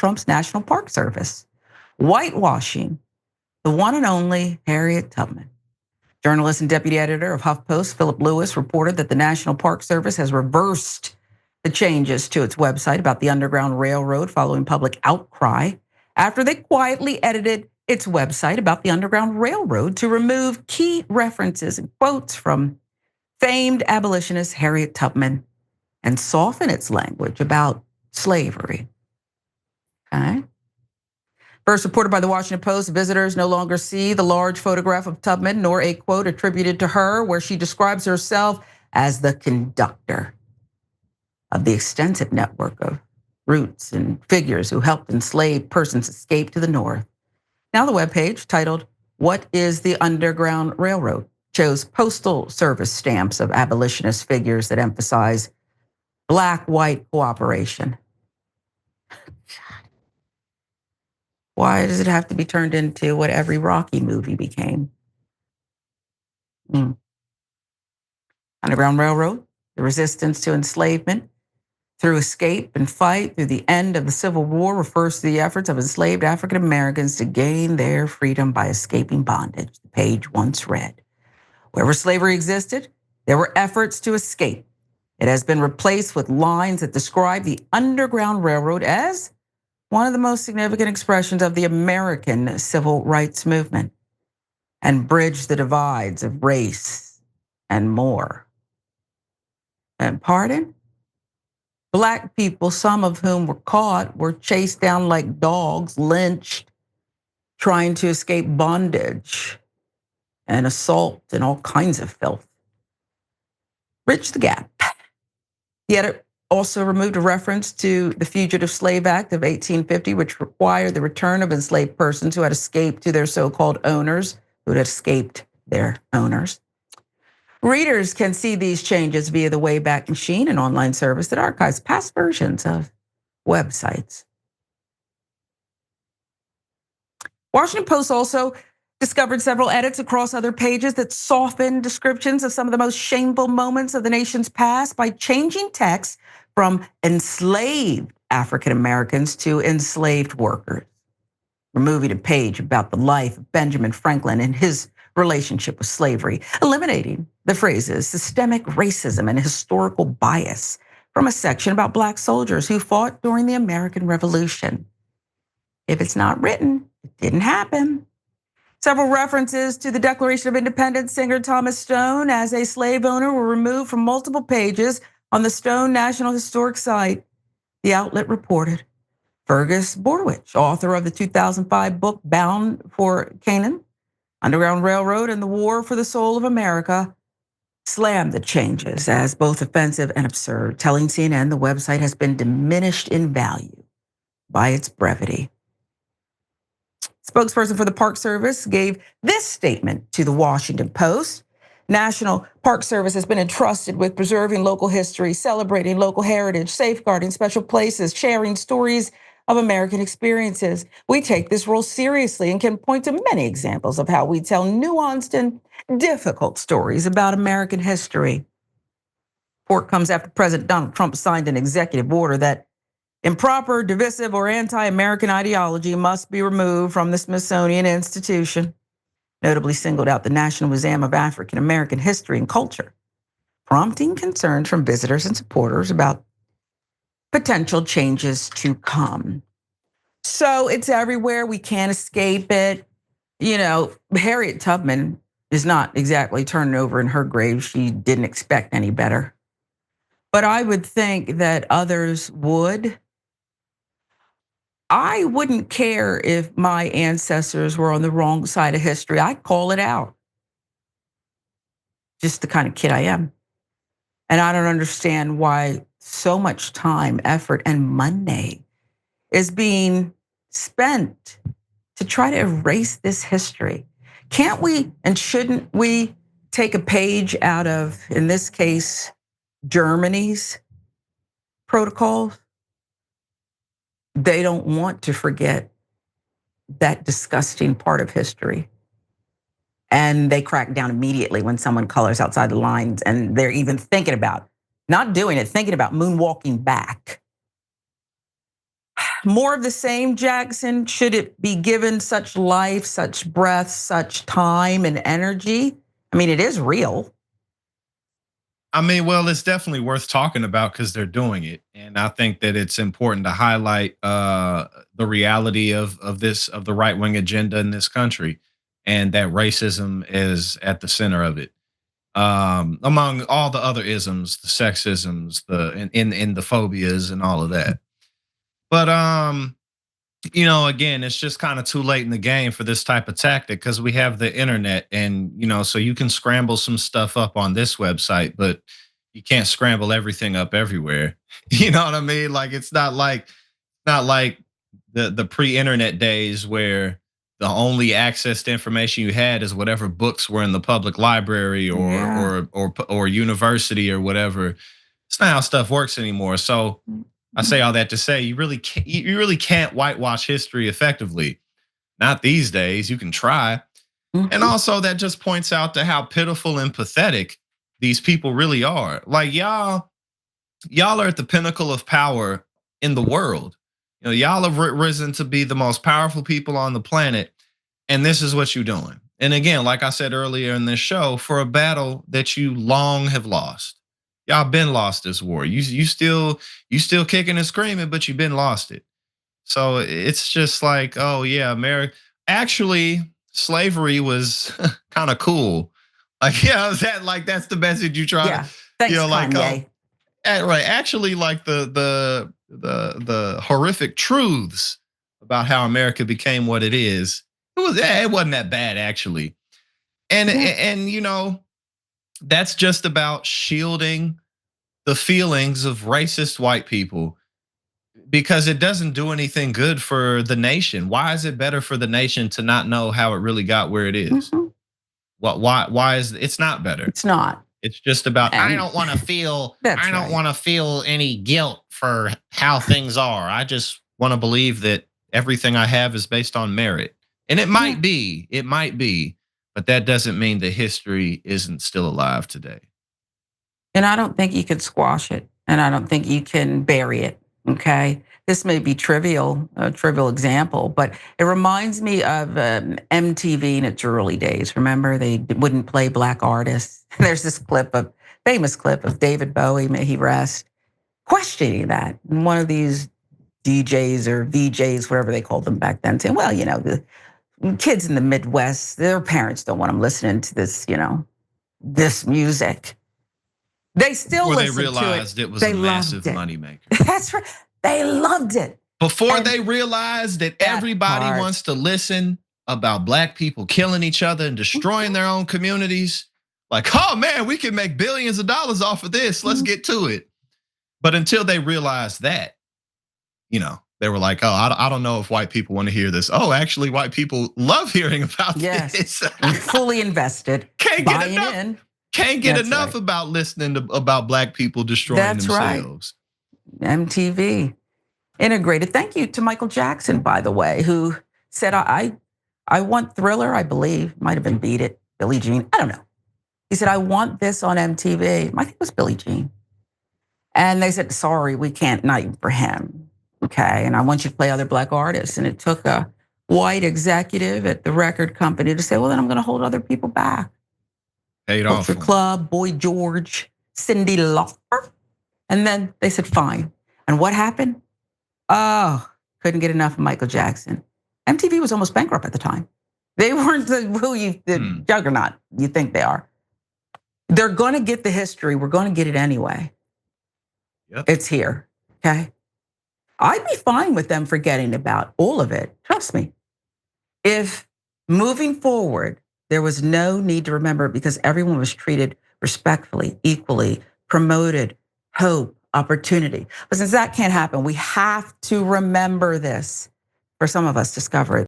Trump's National Park Service, whitewashing the one and only Harriet Tubman. Journalist and deputy editor of HuffPost, Philip Lewis, reported that the National Park Service has reversed the changes to its website about the Underground Railroad following public outcry after they quietly edited its website about the Underground Railroad to remove key references and quotes from famed abolitionist Harriet Tubman and soften its language about slavery. Okay. First reported by the Washington Post, visitors no longer see the large photograph of Tubman nor a quote attributed to her where she describes herself as the conductor of the extensive network of routes and figures who helped enslaved persons escape to the North. Now the webpage, titled, "What is the Underground Railroad?" shows Postal Service stamps of abolitionist figures that emphasize Black-white cooperation. Why does it have to be turned into what every Rocky movie became? Underground Railroad, the resistance to enslavement through escape and fight through the end of the Civil War, refers to the efforts of enslaved African Americans to gain their freedom by escaping bondage. The page once read, "Wherever slavery existed, there were efforts to escape. It has been replaced with lines that describe the Underground Railroad as one of the most significant expressions of the American civil rights movement and bridge the divides of race and more." And pardon? Black people, some of whom were caught, were chased down like dogs, lynched, trying to escape bondage and assault and all kinds of filth. Bridge the gap. The edit also removed a reference to the Fugitive Slave Act of 1850, which required the return of enslaved persons who had escaped to their so-called owners, who had escaped their owners. Readers can see these changes via the Wayback Machine, an online service that archives past versions of websites. Washington Post also discovered several edits across other pages that softened descriptions of some of the most shameful moments of the nation's past by changing text from enslaved African Americans to enslaved workers, removing a page about the life of Benjamin Franklin and his relationship with slavery, eliminating the phrases systemic racism and historical bias from a section about Black soldiers who fought during the American Revolution. If it's not written, it didn't happen. Several references to the Declaration of Independence singer Thomas Stone as a slave owner were removed from multiple pages on the Stone National Historic Site. The outlet reported. Fergus Borwich, author of the 2005 book Bound for Canaan, Underground Railroad and the War for the Soul of America, slammed the changes as both offensive and absurd, telling CNN the website has been diminished in value by its brevity. Spokesperson for the Park Service gave this statement to the Washington Post. National Park Service has been entrusted with preserving local history, celebrating local heritage, safeguarding special places, sharing stories of American experiences. We take this role seriously and can point to many examples of how we tell nuanced and difficult stories about American history. Report comes after President Donald Trump signed an executive order that improper, divisive, or anti-American ideology must be removed from the Smithsonian Institution. Notably singled out the National Museum of African American History and Culture, prompting concerns from visitors and supporters about potential changes to come. So it's everywhere. We can't escape it. Harriet Tubman is not exactly turning over in her grave. She didn't expect any better. But I would think that others would. I wouldn't care if my ancestors were on the wrong side of history. I'd call it out. Just the kind of kid I am. And I don't understand why so much time, effort, and money is being spent to try to erase this history. Can't we and shouldn't we take a page out of, in this case, Germany's protocols? They don't want to forget that disgusting part of history. And they crack down immediately when someone colors outside the lines, and they're even thinking about, not doing it, thinking about moonwalking back. more of the same, Jackson? Should it be given such life, such breath, such time and energy? I mean, it is real. I mean, well, it's definitely worth talking about because they're doing it, and I think that it's important to highlight the reality of the right wing agenda in this country, and that racism is at the center of it. Among all the other isms, the sexisms, in the phobias, and all of that. But again, it's just kind of too late in the game for this type of tactic because we have the internet, and so you can scramble some stuff up on this website, but you can't scramble everything up everywhere. You know what I mean? Like it's not like the pre-internet days where the only access to information you had is whatever books were in the public library or Yeah. or university or whatever. It's not how stuff works anymore. So I say all that to say you really can't whitewash history effectively. Not these days. You can try. And Mhm. also that just points out to how pitiful and pathetic these people really are. Like y'all are at the pinnacle of power in the world. Y'all have risen to be the most powerful people on the planet, and this is what you're doing. And again, like I said earlier in this show, for a battle that you long have lost. Y'all been lost this war. You still kicking and screaming, but you've been lost it. So it's just like, oh yeah, America. Actually, slavery was kind of cool. Like, yeah, that's the message you try to, Yeah. Thanks, like, Kanye. right. Actually, like the horrific truths about how America became what it is. It wasn't that bad actually. And Yeah. that's just about shielding the feelings of racist white people because it doesn't do anything good for the nation. Why is it better for the nation to not know how it really got where it is? Mhm. Why is it's not better? It's not. It's just about I And don't want to feel I that's don't right. want to feel any guilt for how things are. I just want to believe that everything I have is based on merit. And Yeah. it might be, but that doesn't mean the history isn't still alive today. And I don't think you can squash it. And I don't think you can bury it. Okay. This may be trivial, a trivial example, but it reminds me of MTV in its early days. Remember, they wouldn't play black artists. There's this famous clip of David Bowie, may he rest, questioning that. And one of these DJs or VJs, whatever they called them back then, saying, well, the kids in the Midwest, their parents don't want them listening to this, this music. They still Before they listened to it. realized it was a They massive loved it. moneymaker. That's right. They loved it. Before And they realized that that everybody part. wants to listen about black people killing each other and destroying their own communities, like, oh man, we can make billions of dollars off of this. Let's get to it. But until they realized that, they were like, oh, I don't know if white people want to hear this. Oh, actually, white people love hearing about Yes. this. Fully invested. Can't get Buying enough. in. Can't get That's enough right. about listening about black people destroying That's right. themselves. MTV. Integrated. Thank you to Michael Jackson, by the way, who said, I want Thriller, I believe. Might have been Beat It, Billie Jean. I don't know. He said, I want this on MTV. I think it was Billie Jean. And they said, sorry, we can't night for him. Okay. And I want you to play other black artists. And it took a white executive at the record company to say, well, then I'm going to hold other people back. Paid off Culture for 'em. Club, Boy George, Cyndi Lauper. And then they said, fine. And what happened? Oh, couldn't get enough of Michael Jackson. MTV was almost bankrupt at the time. They weren't the juggernaut you think they are. They're going to get the history. We're going to get it anyway. Yep. It's here. Okay. I'd be fine with them forgetting about all of it. Trust me. If moving forward, there was no need to remember it because everyone was treated respectfully, equally, promoted, hope, opportunity. But since that can't happen, we have to remember this. For some of us, discover it.